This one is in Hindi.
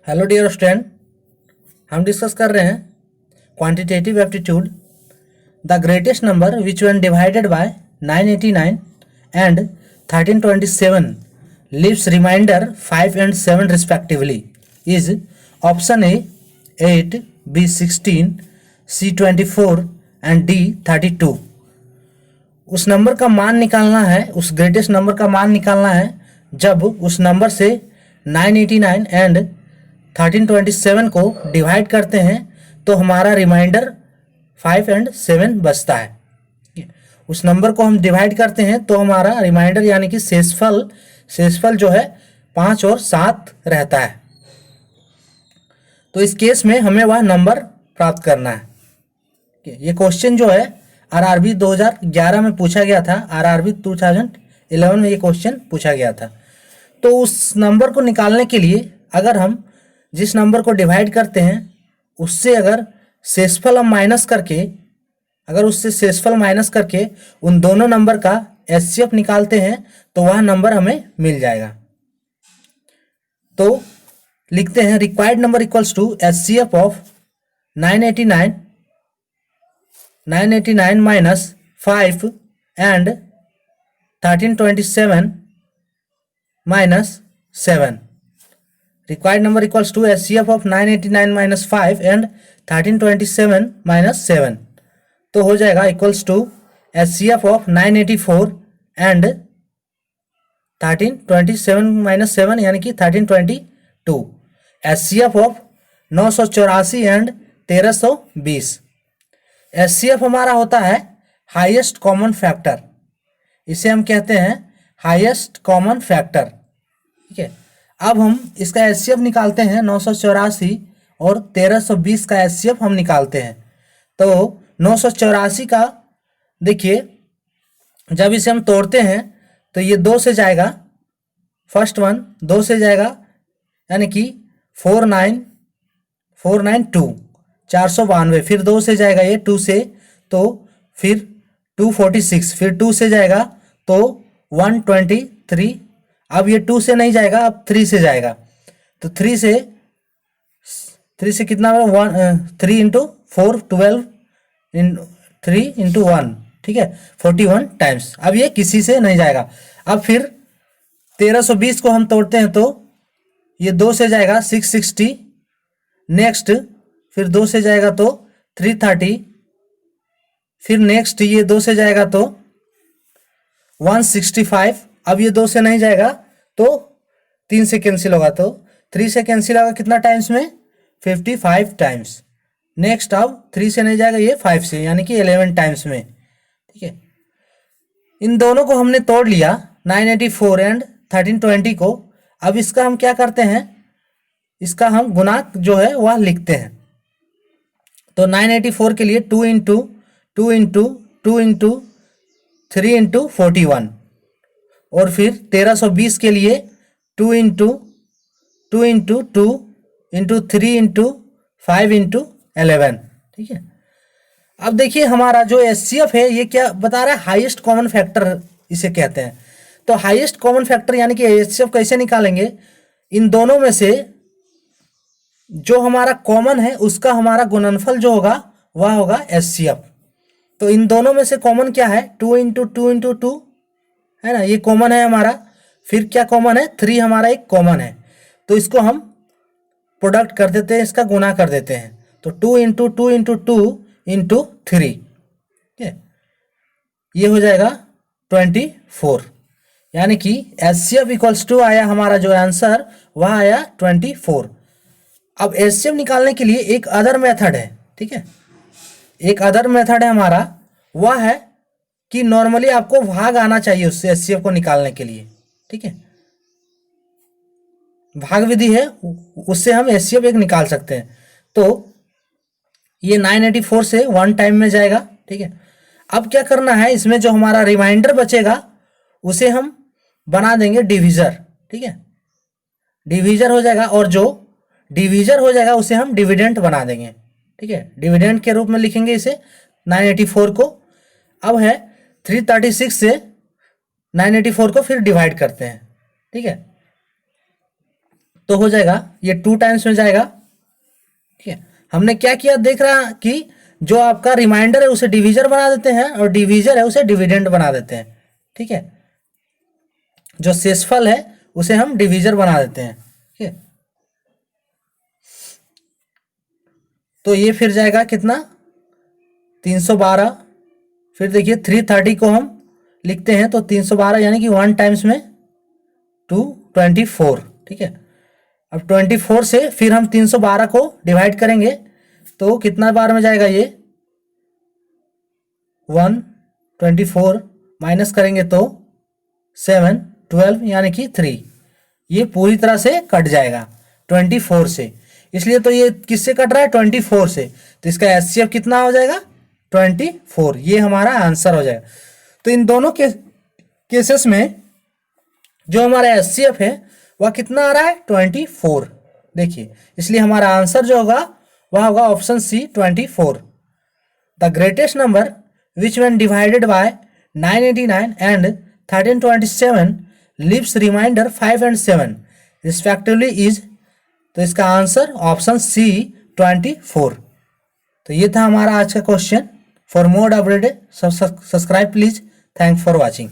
हेलो डियर स्टूडेंट, हम डिस्कस कर रहे हैं quantitative aptitude. The greatest number which when divided by 989 and 1327 leaves remainder 5 and 7 respectively is option A 8, B 16, C 24 and D 32। उस नंबर का मान निकालना है, उस ग्रेटेस्ट नंबर का मान निकालना है जब उस नंबर से 989 एंड 1327 को डिवाइड करते हैं तो हमारा रिमाइंडर 5 and 7 बचता है। उस नंबर को हम डिवाइड करते हैं तो हमारा रिमाइंडर यानी कि शेषफल जो है 5 और 7 रहता है। तो इस केस में हमें वह नंबर प्राप्त करना है। ये क्वेश्चन जो है आरआरबी 2011 में पूछा गया था, आरआरबी 2011 में ये क्वेश्चन पूछा गया था। तो उस नंबर को निकालने के लिए अगर हम जिस नंबर को डिवाइड करते हैं उससे अगर शेषफल हम माइनस करके, अगर उससे शेषफल माइनस करके उन दोनों नंबर का एचसीएफ निकालते हैं तो वह नंबर हमें मिल जाएगा। तो लिखते हैं required number equals to HCF of 989 minus 5 and 1327 minus 7। Required number equals to HCF of 989 minus 5 and 1327 minus 7। तो हो जाएगा equals to HCF of 984 and 1327 minus 7 यानी कि 1322। HCF of 984 and 1320। एचसीएफ हमारा होता है हाईएस्ट कॉमन फैक्टर, इसे हम कहते हैं हाईएस्ट कॉमन फैक्टर। ठीक है, अब हम इसका एचसीएफ निकालते हैं 984 और 1320 का एचसीएफ हम निकालते हैं। तो 984 का देखिए जब इसे हम तोड़ते हैं तो ये 2 से जाएगा, फर्स्ट वन 2 से जाएगा यानी कि 492 492, फिर 2 से जाएगा ये 2 से, तो फिर 246, फिर 2 से जाएगा तो 123। अब ये 2 से नहीं जाएगा, अब 3 से जाएगा, तो 3 से कितना होगा 3 इंटू 4 12 3 इंटू 1, ठीक है 41 टाइम्स। अब ये किसी से नहीं जाएगा। अब फिर 1320 को हम तोड़ते हैं तो ये 2 से जाएगा 660, नेक्स्ट फिर 2 से जाएगा तो 330, फिर नेक्स्ट ये 2 से जाएगा तो 165। अब ये 2 से नहीं जाएगा तो 3 से कैंसिल होगा, तो 3 से कैंसिल होगा कितना टाइम्स में 55 टाइम्स। नेक्स्ट अब 3 से नहीं जाएगा ये 5 से यानी कि 11 टाइम्स में। ठीक है, इन दोनों को हमने तोड़ लिया 984 एंड 1320 को। अब इसका हम क्या करते हैं, इसका हम गुणांक जो है वह लिखते हैं। तो 984 के लिए 2 इंटू 2 इंटू 2 इंटू 3 इंटू 41, और फिर 1320 के लिए 2 into 2 into 2 into 3 into 5 into 11। ठीक है, अब देखिए हमारा जो एचसीएफ है ये क्या बता रहा है, हाईएस्ट कॉमन फैक्टर इसे कहते हैं। तो हाईएस्ट कॉमन फैक्टर यानी कि एचसीएफ कैसे निकालेंगे, इन दोनों में से जो हमारा कॉमन है उसका हमारा गुणनफल जो होगा वह होगा एचसीएफ। तो इन दोनों में से कॉमन क्या है, 2 इंटू 2 इंटू 2 है ना, ये कॉमन है हमारा। फिर क्या कॉमन है, 3 हमारा एक कॉमन है, तो इसको हम प्रोडक्ट कर देते हैं, इसका गुना कर देते हैं। तो 2 इंटू 2 इंटू 2 इंटू 3, ठीक है, ये हो जाएगा 24, यानी कि एचसीएफ इक्वल्स टू आया हमारा जो आंसर वह आया 24। अब एचसीएफ निकालने के लिए एक अदर मेथड है। ठीक है, एक अदर मेथड है हमारा, वह है कि नॉर्मली आपको भाग आना चाहिए उससे एचसीएफ को निकालने के लिए। ठीक है, भाग विधि है, उससे हम एचसीएफ एक निकाल सकते हैं। तो ये 984 से 1 टाइम में जाएगा। ठीक है, अब क्या करना है, इसमें जो हमारा रिमाइंडर बचेगा उसे हम बना देंगे डिविजर। ठीक है, डिविजर हो जाएगा, और जो डिविजर हो जाएगा उसे हम डिविडेंट बना देंगे। ठीक है, डिविडेंट के रूप में लिखेंगे इसे 984 को। अब है 336 से 984 को फिर डिवाइड करते हैं। ठीक है, तो हो जाएगा ये 2 टाइम्स में जाएगा। ठीक है, हमने क्या किया देख रहा कि जो आपका रिमाइंडर है उसे डिविजर बना देते हैं और डिविजर है उसे डिविडेंड बना देते हैं। ठीक है, जो शेषफल है उसे हम डिविजर बना देते हैं। ठीक है, तो ये फिर जाएगा कितना 312। फिर देखिए 330 को हम लिखते हैं तो 312 यानी कि 1 टाइम्स में 224। ठीक है, अब 24 से फिर हम 312 को डिवाइड करेंगे तो कितना बार में जाएगा ये 124 माइनस करेंगे तो 7 12 यानी कि 3, ये पूरी तरह से कट जाएगा 24 से। इसलिए तो ये किससे कट रहा है 24 से, तो इसका एचसीएफ कितना हो जाएगा 24। ये हमारा आंसर हो जाएगा। तो इन दोनों केसेस में जो हमारा एचसीएफ है वह कितना आ रहा है 24। देखिए, इसलिए हमारा आंसर जो होगा वह होगा option C 24। The greatest number which when divided by 989 and 1327 leaves remainder 5 and 7 respectively is, तो इसका आंसर ऑप्शन सी 24। तो ये था हमारा आज का question. For more update subscribe please. Thanks for watching.